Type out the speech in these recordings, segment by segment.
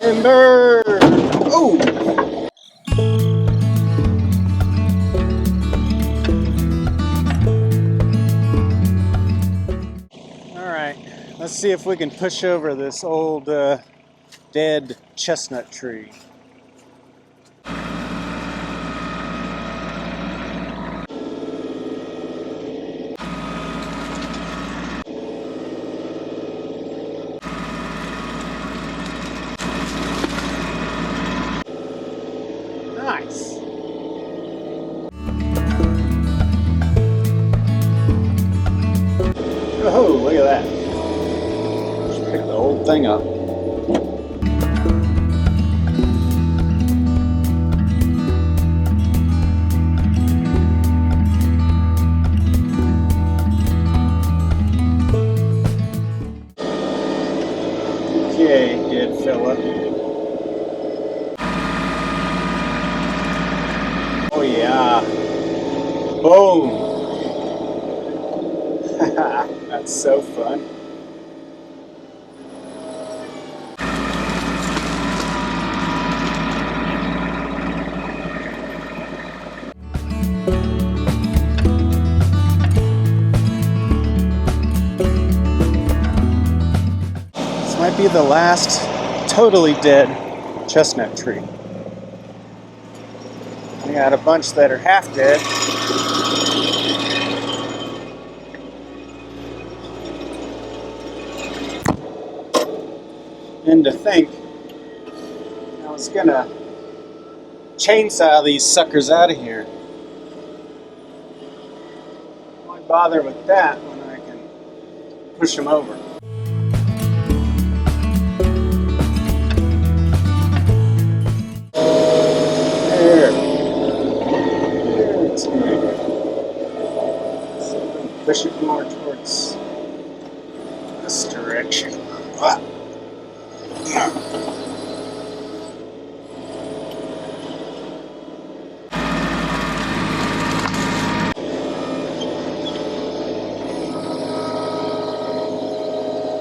Timber! Oh! Alright, let's see if we can push over this old dead chestnut tree. Nice. Oh, look at that. Just pick the whole thing up. Okay, dead fella. Oh yeah. Boom! That's so fun. This might be the last totally dead chestnut tree. We got a bunch that are half dead. And to think, I was gonna chainsaw these suckers out of here. Why bother with that when I can push them over? There. It's good. So push it more towards this direction.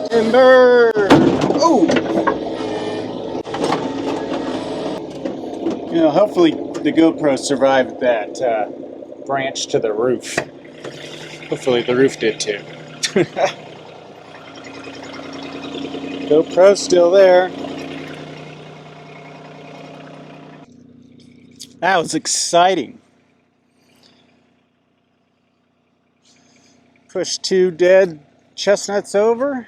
Timber! Oh! You know, hopefully the GoPro survived that branch to the roof. Hopefully the roof did too. GoPro's still there. That was exciting. Push 2 dead chestnuts over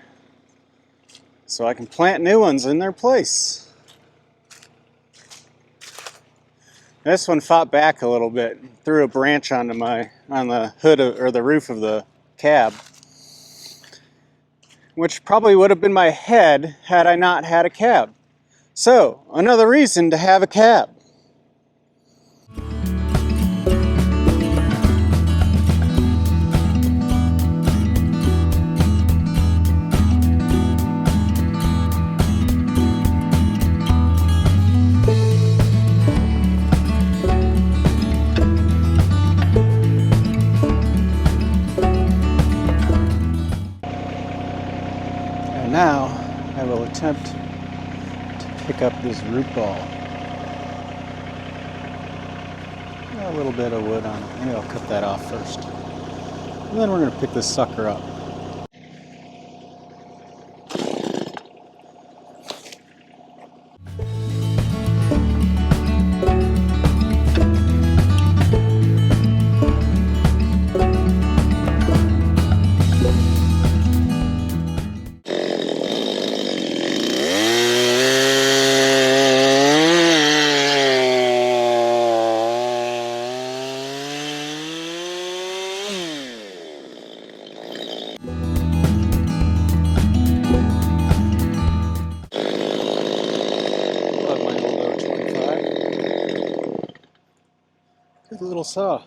so I can plant new ones in their place. This one fought back a little bit, threw a branch onto on the hood or the roof of the cab, which probably would have been my head had I not had a cab. So, another reason to have a cab. Now, I will attempt to pick up this root ball. Got a little bit of wood on it. Maybe I'll cut that off first. And then we're going to pick this sucker up. Good little saw.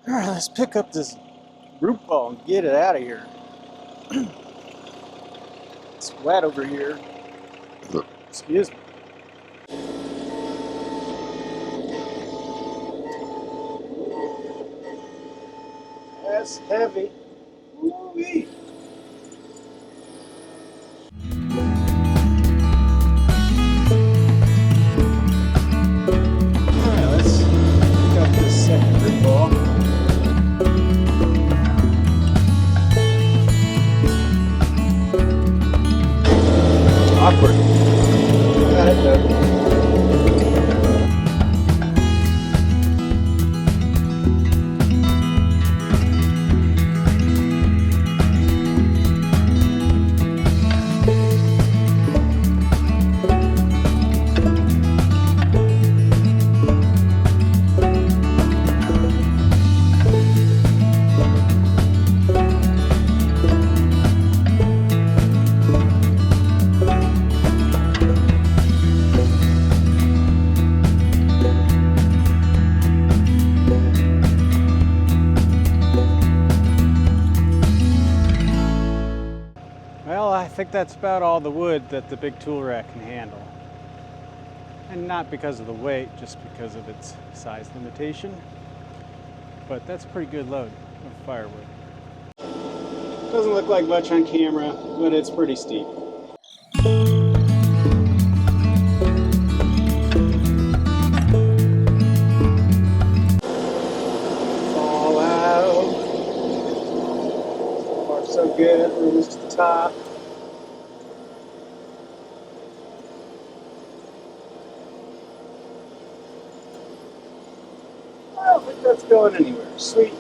Alright, let's pick up this root ball and get it out of here. It's wet over here. Excuse me. That's heavy. Woo-wee. awkward. Got it though. Well, I think that's about all the wood that the big tool rack can handle. And not because of the weight, just because of its size limitation. But that's a pretty good load of firewood. Doesn't look like much on camera, but it's pretty steep. Fall out. So far so good, we're almost to the top. I don't think that's going anywhere. Sweet.